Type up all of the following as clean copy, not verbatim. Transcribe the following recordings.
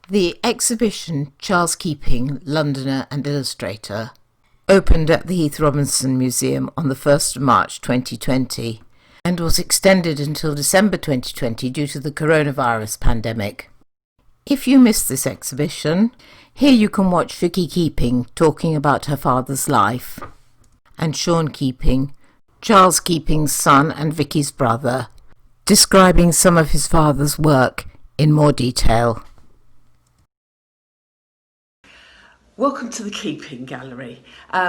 The exhibition Charles Keeping, Londoner and Illustrator opened at the Heath Museum on the 1st of March 2020 and was extended until December 2020 due to the coronavirus pandemic. If you missed this exhibition, here you can watch Vicky Keeping talking about her father's life, and Sean Keeping, Charles Keeping's son and Vicky's brother, describing some of his father's work in more detail. Welcome to the Keeping Gallery,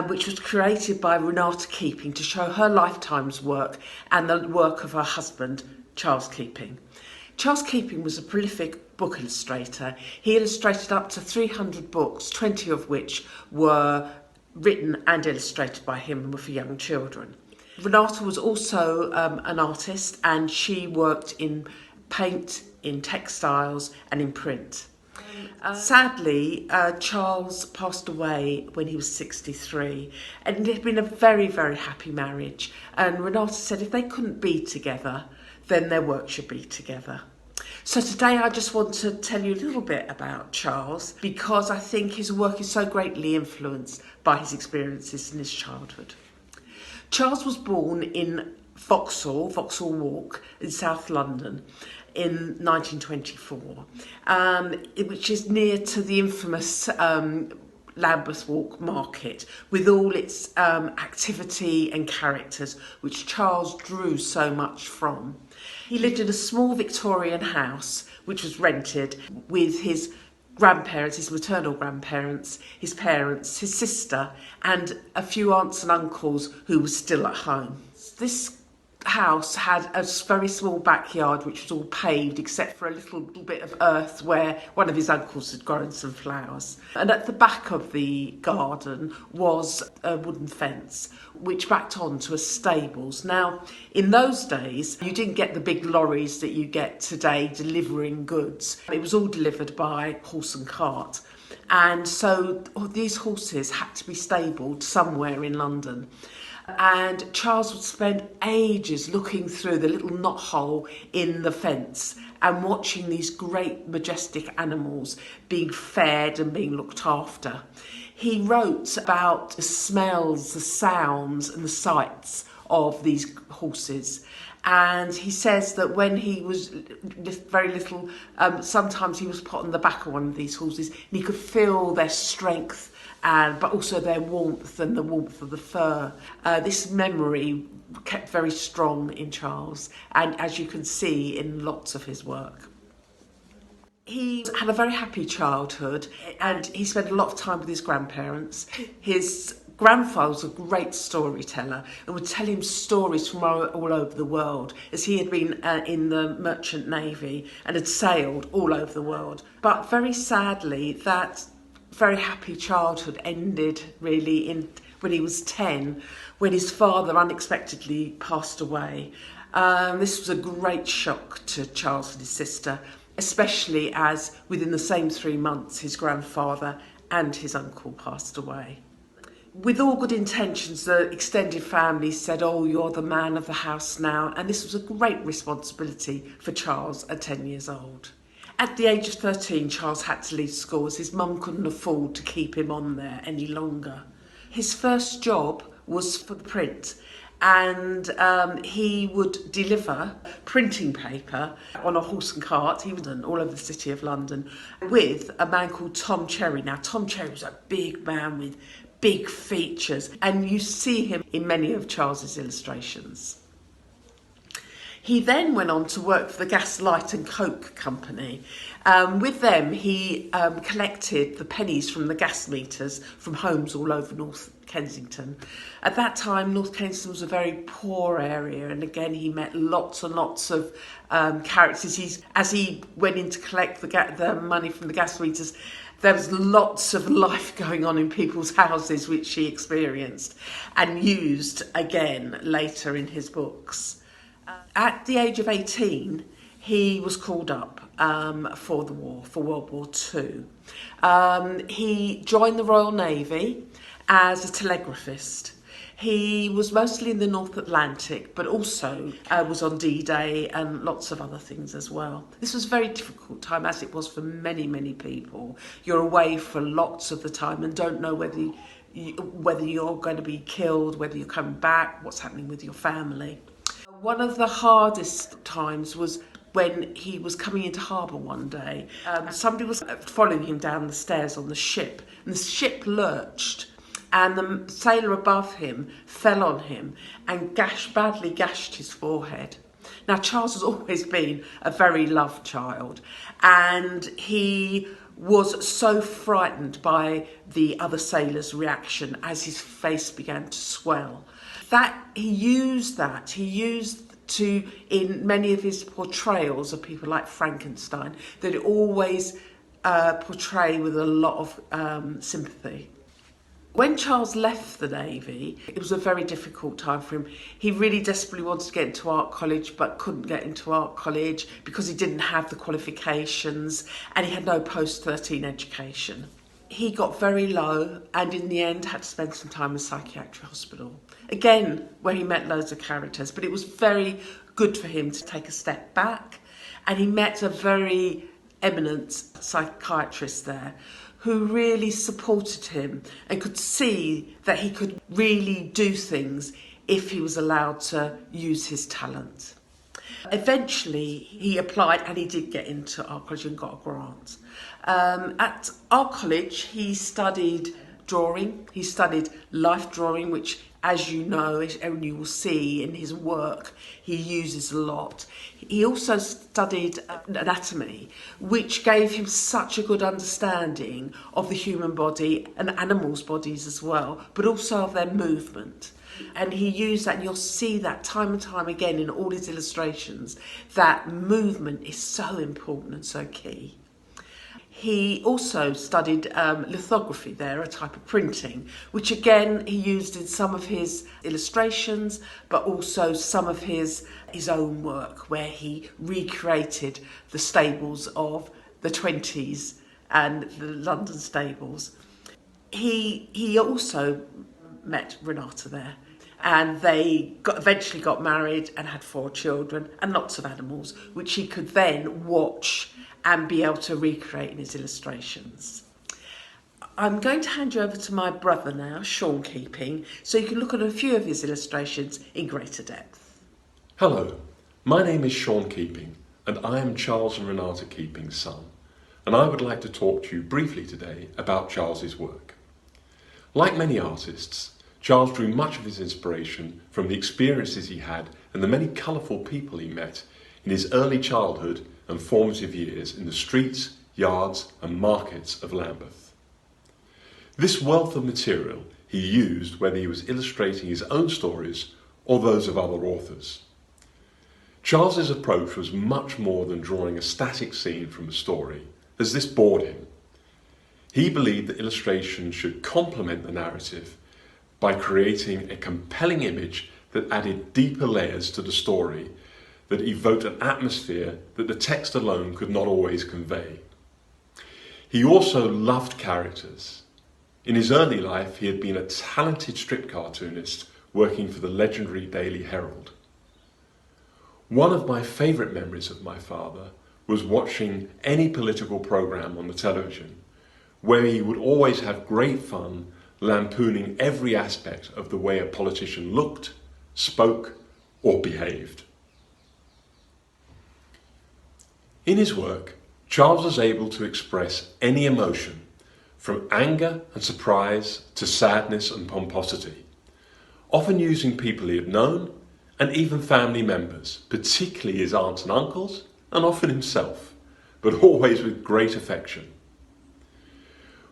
which was created by Renata Keeping to show her lifetime's work and the work of her husband, Charles Keeping. Charles Keeping was a prolific book illustrator. He illustrated up to 300 books, 20 of which were written and illustrated by him and were for young children. Renata was also an artist, and she worked in paint, in textiles and in print. Sadly, Charles passed away when he was 63, and it had been a very, very happy marriage. And Renata said if they couldn't be together, then their work should be together. So today I just want to tell you a little bit about Charles, because I think his work is so greatly influenced by his experiences in his childhood. Charles was born in Vauxhall Walk in South London in 1924, which is near to the infamous Lambeth Walk Market, with all its activity and characters, which Charles drew so much from. He lived in a small Victorian house, which was rented, with his grandparents, his maternal grandparents, his parents, his sister, and a few aunts and uncles who were still at home. This house had a very small backyard which was all paved except for a little bit of earth where one of his uncles had grown some flowers. And at the back of the garden was a wooden fence which backed onto a stables. Now, in those days, you didn't get the big lorries that you get today delivering goods. It was all delivered by horse and cart. And so these horses had to be stabled somewhere in London. And Charles would spend ages looking through the little knothole in the fence and watching these great majestic animals being fed and being looked after. He wrote about the smells, the sounds and the sights of these horses. And he says that when he was very little, sometimes he was put on the back of one of these horses and he could feel their strength, but also their warmth and the warmth of the fur. This memory kept very strong in Charles, and as you can see in lots of his work. He had a very happy childhood, and he spent a lot of time with his grandparents. His grandfather was a great storyteller and would tell him stories from all over the world, as he had been in the merchant navy and had sailed all over the world. But very sadly, that very happy childhood ended really when he was 10, when his father unexpectedly passed away. This was a great shock to Charles and his sister, especially as within the same 3 months his grandfather and his uncle passed away. With all good intentions, the extended family said, "Oh, you're the man of the house now," and this was a great responsibility for Charles at 10 years old. At the age of 13, Charles had to leave school as his mum couldn't afford to keep him on there any longer. His first job was for the print, and he would deliver printing paper on a horse and cart. He was all over the city of London with a man called Tom Cherry. Now, Tom Cherry was a big man with big features, and you see him in many of Charles's illustrations. He then went on to work for the Gas, Light and Coke Company. With them, he collected the pennies from the gas meters from homes all over North Kensington. At that time, North Kensington was a very poor area, and again, he met lots and lots of characters. As he went in to collect the money from the gas meters, there was lots of life going on in people's houses, which he experienced and used again later in his books. At the age of 18, he was called up for the war, for World War II. He joined the Royal Navy as a telegraphist. He was mostly in the North Atlantic, but also was on D-Day and lots of other things as well. This was a very difficult time, as it was for many, many people. You're away for lots of the time and don't know whether you're going to be killed, whether you're coming back, what's happening with your family. One of the hardest times was when he was coming into harbour one day. Somebody was following him down the stairs on the ship, and the ship lurched, and the sailor above him fell on him and badly gashed his forehead. Now, Charles has always been a very loved child, and he was so frightened by the other sailor's reaction as his face began to swell. He used to, in many of his portrayals of people like Frankenstein, that it always portray with a lot of sympathy. When Charles left the Navy, it was a very difficult time for him. He really desperately wanted to get into art college, but couldn't get into art college because he didn't have the qualifications and he had no post-13 education. He got very low and in the end had to spend some time in psychiatric hospital. Again, where he met loads of characters, but it was very good for him to take a step back, and he met a very eminent psychiatrist there who really supported him and could see that he could really do things if he was allowed to use his talent. Eventually he applied and he did get into art college and got a grant. At art college he studied drawing, he studied life drawing, which, as you know, and you will see in his work, he uses a lot. He also studied anatomy, which gave him such a good understanding of the human body and animals' bodies as well, but also of their movement. And he used that, and you'll see that time and time again in all his illustrations, that movement is so important and so key. He also studied lithography there, a type of printing, which again he used in some of his illustrations, but also some of his own work, where he recreated the stables of the 20s and the London stables. He also met Renata there, and they eventually got married and had 4 children and lots of animals, which he could then watch and be able to recreate in his illustrations. I'm going to hand you over to my brother now, Sean Keeping, so you can look at a few of his illustrations in greater depth. Hello, my name is Sean Keeping and I am Charles and Renata Keeping's son, and I would like to talk to you briefly today about Charles's work. Like many artists, Charles drew much of his inspiration from the experiences he had and the many colourful people he met in his early childhood and formative years in the streets, yards and markets of Lambeth. This wealth of material he used whether he was illustrating his own stories or those of other authors. Charles's approach was much more than drawing a static scene from a story, as this bored him. He believed that illustration should complement the narrative by creating a compelling image that added deeper layers to the story, that evoked an atmosphere that the text alone could not always convey. He also loved characters. In his early life, he had been a talented strip cartoonist working for the legendary Daily Herald. One of my favourite memories of my father was watching any political programme on the television, where he would always have great fun lampooning every aspect of the way a politician looked, spoke, or behaved. In his work, Charles was able to express any emotion, from anger and surprise to sadness and pomposity, often using people he had known and even family members, particularly his aunts and uncles, and often himself, but always with great affection.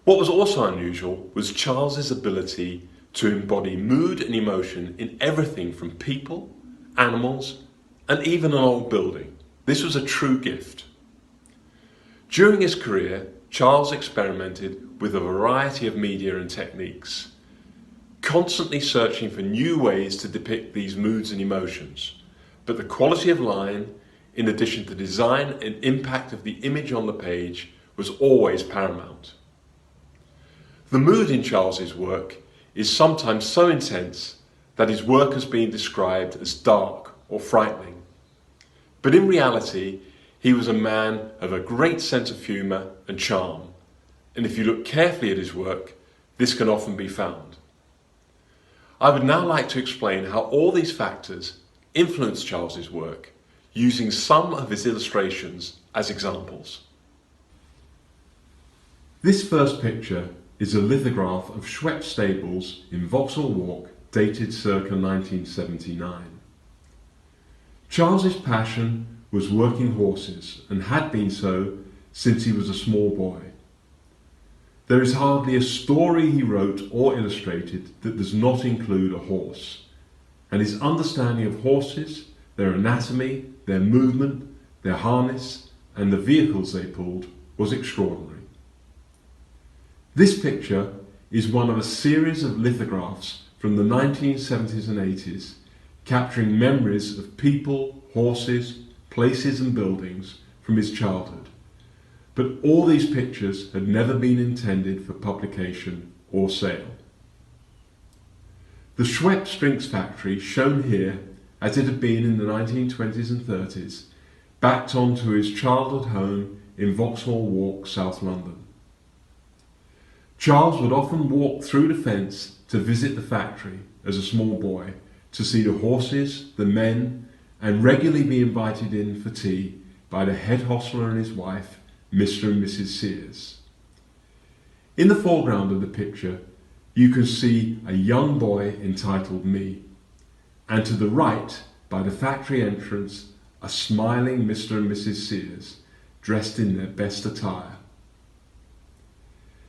What was also unusual was Charles's ability to embody mood and emotion in everything from people, animals, and even an old building. This was a true gift. During his career, Charles experimented with a variety of media and techniques, constantly searching for new ways to depict these moods and emotions, but the quality of line, in addition to design and impact of the image on the page, was always paramount. The mood in Charles's work is sometimes so intense that his work has been described as dark or frightening. But in reality, he was a man of a great sense of humour and charm, and if you look carefully at his work, this can often be found. I would now like to explain how all these factors influenced Charles's work, using some of his illustrations as examples. This first picture is a lithograph of Schweppes stables in Vauxhall Walk, dated circa 1979. Charles's passion was working horses and had been so since he was a small boy. There is hardly a story he wrote or illustrated that does not include a horse, and his understanding of horses, their anatomy, their movement, their harness, and the vehicles they pulled was extraordinary. This picture is one of a series of lithographs from the 1970s and 80s, capturing memories of people, horses, places and buildings from his childhood. But all these pictures had never been intended for publication or sale. The Schweppes drinks factory, shown here as it had been in the 1920s and 30s, backed onto his childhood home in Vauxhall Walk, South London. Charles would often walk through the fence to visit the factory as a small boy, to see the horses, the men, and regularly be invited in for tea by the head hostler and his wife, Mr. and Mrs. Sears. In the foreground of the picture, you can see a young boy entitled Me, and to the right, by the factory entrance, a smiling Mr. and Mrs. Sears, dressed in their best attire.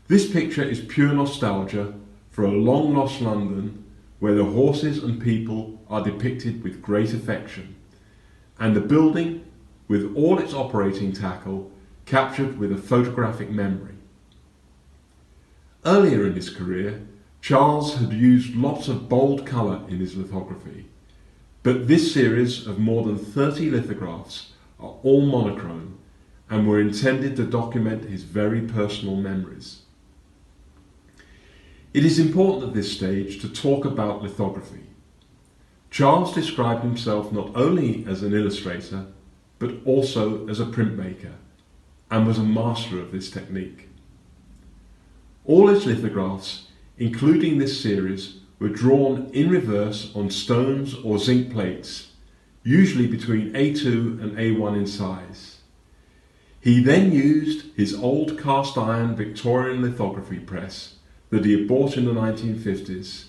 This picture is pure nostalgia for a long-lost London where the horses and people are depicted with great affection, and the building, with all its operating tackle, captured with a photographic memory. Earlier in his career, Charles had used lots of bold colour in his lithography, but this series of more than 30 lithographs are all monochrome and were intended to document his very personal memories. It is important at this stage to talk about lithography. Charles described himself not only as an illustrator, but also as a printmaker, and was a master of this technique. All his lithographs, including this series, were drawn in reverse on stones or zinc plates, usually between A2 and A1 in size. He then used his old cast iron Victorian lithography press that he had bought in the 1950s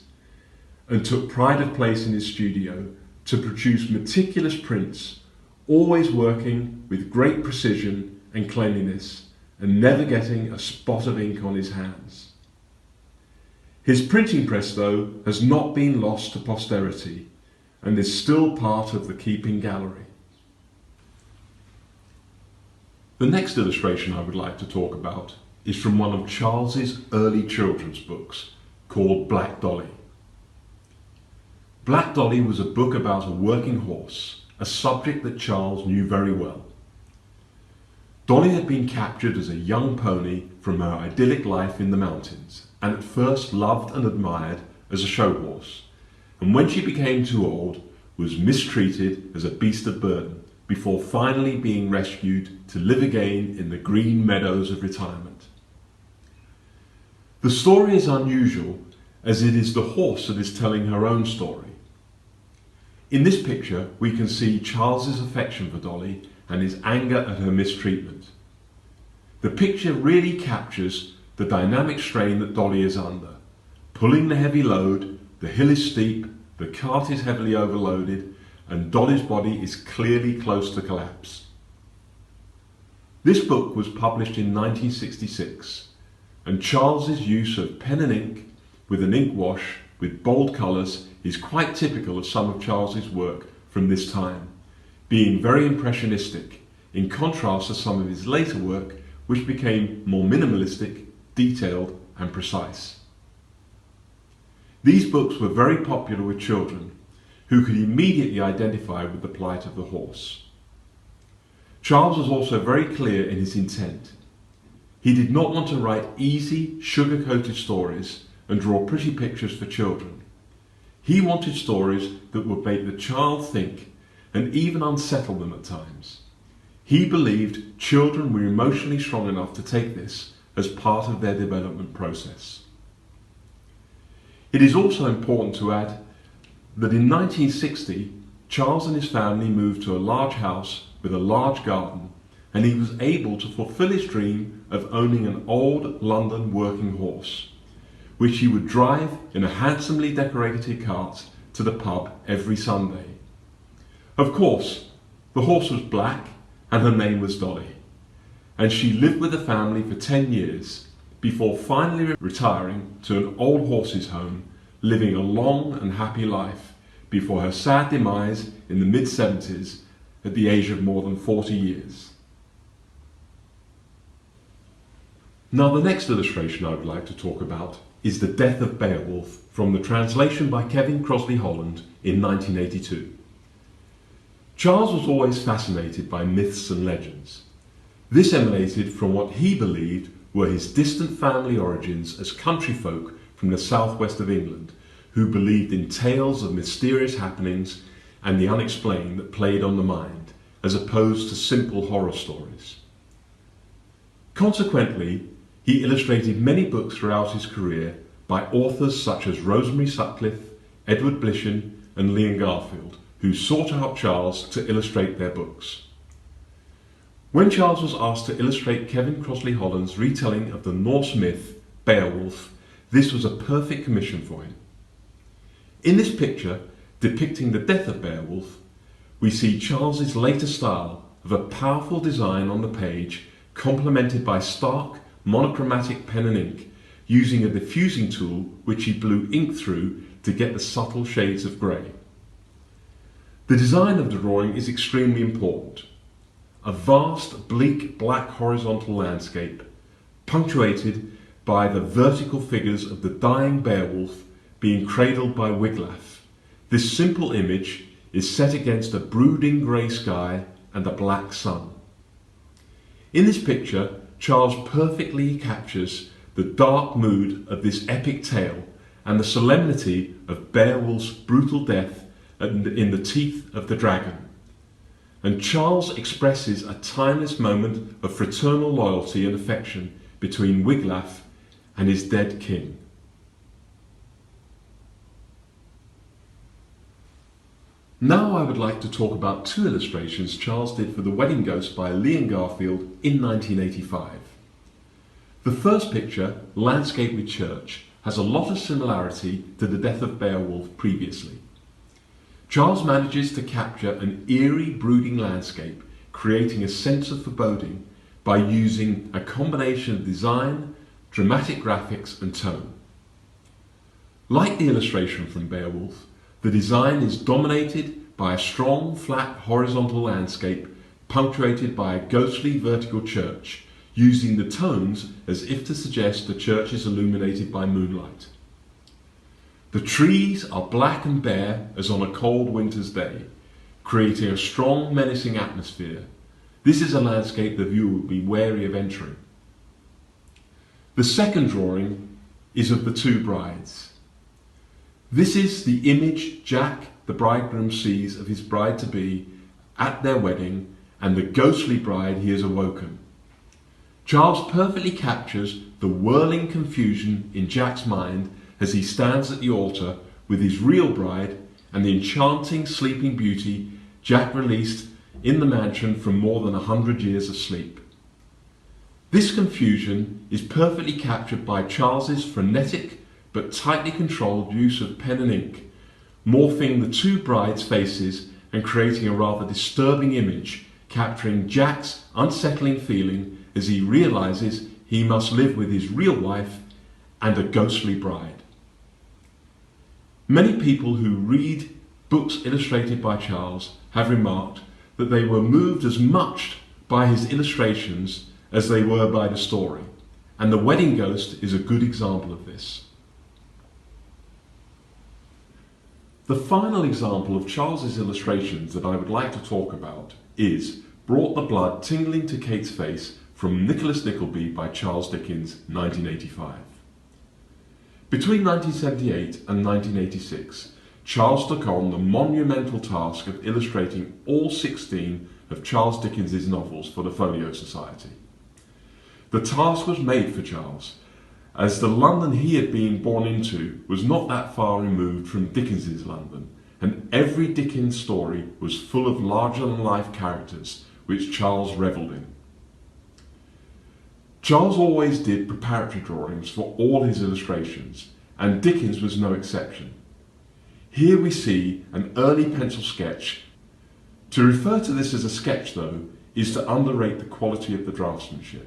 and took pride of place in his studio to produce meticulous prints, always working with great precision and cleanliness and never getting a spot of ink on his hands. His printing press, though, has not been lost to posterity and is still part of the Keeping gallery. The next illustration I would like to talk about is from one of Charles's early children's books called Black Dolly. Black Dolly was a book about a working horse, a subject that Charles knew very well. Dolly had been captured as a young pony from her idyllic life in the mountains, and at first loved and admired as a show horse, and when she became too old, was mistreated as a beast of burden, before finally being rescued to live again in the green meadows of retirement. The story is unusual, as it is the horse that is telling her own story. In this picture, we can see Charles's affection for Dolly and his anger at her mistreatment. The picture really captures the dynamic strain that Dolly is under. Pulling the heavy load, the hill is steep, the cart is heavily overloaded, and Dolly's body is clearly close to collapse. This book was published in 1966, and Charles's use of pen and ink with an ink wash with bold colours is quite typical of some of Charles's work from this time, being very impressionistic, in contrast to some of his later work, which became more minimalistic, detailed and precise. These books were very popular with children, who could immediately identify with the plight of the horse. Charles was also very clear in his intent. He did not want to write easy, sugar-coated stories and draw pretty pictures for children. He wanted stories that would make the child think and even unsettle them at times. He believed children were emotionally strong enough to take this as part of their development process. It is also important to add that in 1960, Charles and his family moved to a large house with a large garden, and he was able to fulfill his dream of owning an old London working horse, which he would drive in a handsomely decorated cart to the pub every Sunday. Of course, the horse was black and her name was Dolly, and she lived with the family for 10 years before finally retiring to an old horses home, living a long and happy life before her sad demise in the mid-70s at the age of more than 40 years. Now, the next illustration I would like to talk about is the Death of Beowulf, from the translation by Kevin Crossley Holland in 1982. Charles was always fascinated by myths and legends. This emanated from what he believed were his distant family origins as country folk from the southwest of England, who believed in tales of mysterious happenings and the unexplained that played on the mind, as opposed to simple horror stories. Consequently, he illustrated many books throughout his career by authors such as Rosemary Sutcliffe, Edward Blishen and Leon Garfield, who sought out Charles to illustrate their books. When Charles was asked to illustrate Kevin Crossley Holland's retelling of the Norse myth Beowulf, this was a perfect commission for him. In this picture, depicting the death of Beowulf, we see Charles's later style of a powerful design on the page, complemented by stark, monochromatic pen and ink, using a diffusing tool which he blew ink through to get the subtle shades of grey. The design of the drawing is extremely important. A vast, bleak, black horizontal landscape, punctuated by the vertical figures of the dying Beowulf being cradled by Wiglaf. This simple image is set against a brooding grey sky and a black sun. In this picture, Charles perfectly captures the dark mood of this epic tale and the solemnity of Beowulf's brutal death in the teeth of the dragon. And Charles expresses a timeless moment of fraternal loyalty and affection between Wiglaf and his dead king. Now I would like to talk about two illustrations Charles did for The Wedding Ghost by Leon Garfield in 1985. The first picture, Landscape with Church, has a lot of similarity to the Death of Beowulf previously. Charles manages to capture an eerie, brooding landscape, creating a sense of foreboding by using a combination of design, dramatic graphics and tone. Like the illustration from Beowulf, the design is dominated by a strong, flat, horizontal landscape punctuated by a ghostly vertical church, using the tones as if to suggest the church is illuminated by moonlight. The trees are black and bare as on a cold winter's day, creating a strong, menacing atmosphere. This is a landscape the viewer would be wary of entering. The second drawing is of the two brides. This is the image Jack, the bridegroom, sees of his bride-to-be at their wedding and the ghostly bride he has awoken. Charles perfectly captures the whirling confusion in Jack's mind as he stands at the altar with his real bride and the enchanting sleeping beauty Jack released in the mansion from more than 100 years of sleep. This confusion is perfectly captured by Charles's frenetic but tightly controlled use of pen and ink, morphing the two brides' faces and creating a rather disturbing image, capturing Jack's unsettling feeling as he realizes he must live with his real wife and a ghostly bride. Many people who read books illustrated by Charles have remarked that they were moved as much by his illustrations as they were by the story, and The Wedding Ghost is a good example of this. The final example of Charles's illustrations that I would like to talk about is Brought the Blood Tingling to Kate's Face from Nicholas Nickleby by Charles Dickens, 1985. Between 1978 and 1986, Charles took on the monumental task of illustrating all 16 of Charles Dickens's novels for the Folio Society. The task was made for Charles, as the London he had been born into was not that far removed from Dickens's London, and every Dickens story was full of larger-than-life characters, which Charles revelled in. Charles always did preparatory drawings for all his illustrations, and Dickens was no exception. Here we see an early pencil sketch. To refer to this as a sketch, though, is to underrate the quality of the draftsmanship.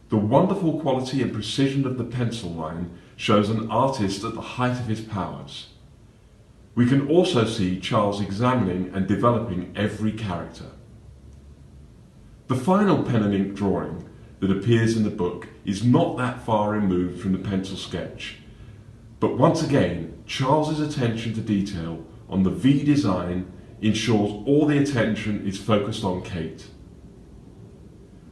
The wonderful quality and precision of the pencil line shows an artist at the height of his powers. We can also see Charles examining and developing every character. The final pen and ink drawing that appears in the book is not that far removed from the pencil sketch, but once again, Charles's attention to detail on the V design ensures all the attention is focused on Kate.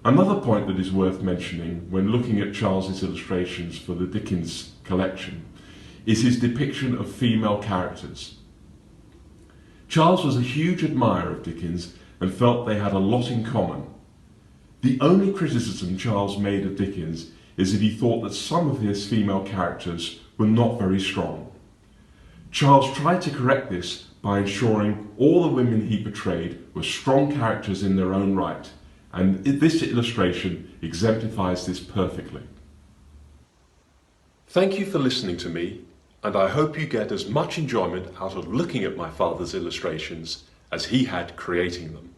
Another point that is worth mentioning when looking at Charles's illustrations for the Dickens collection is his depiction of female characters. Charles was a huge admirer of Dickens and felt they had a lot in common. The only criticism Charles made of Dickens is that he thought that some of his female characters were not very strong. Charles tried to correct this by ensuring all the women he portrayed were strong characters in their own right, and this illustration exemplifies this perfectly. Thank you for listening to me, and I hope you get as much enjoyment out of looking at my father's illustrations as he had creating them.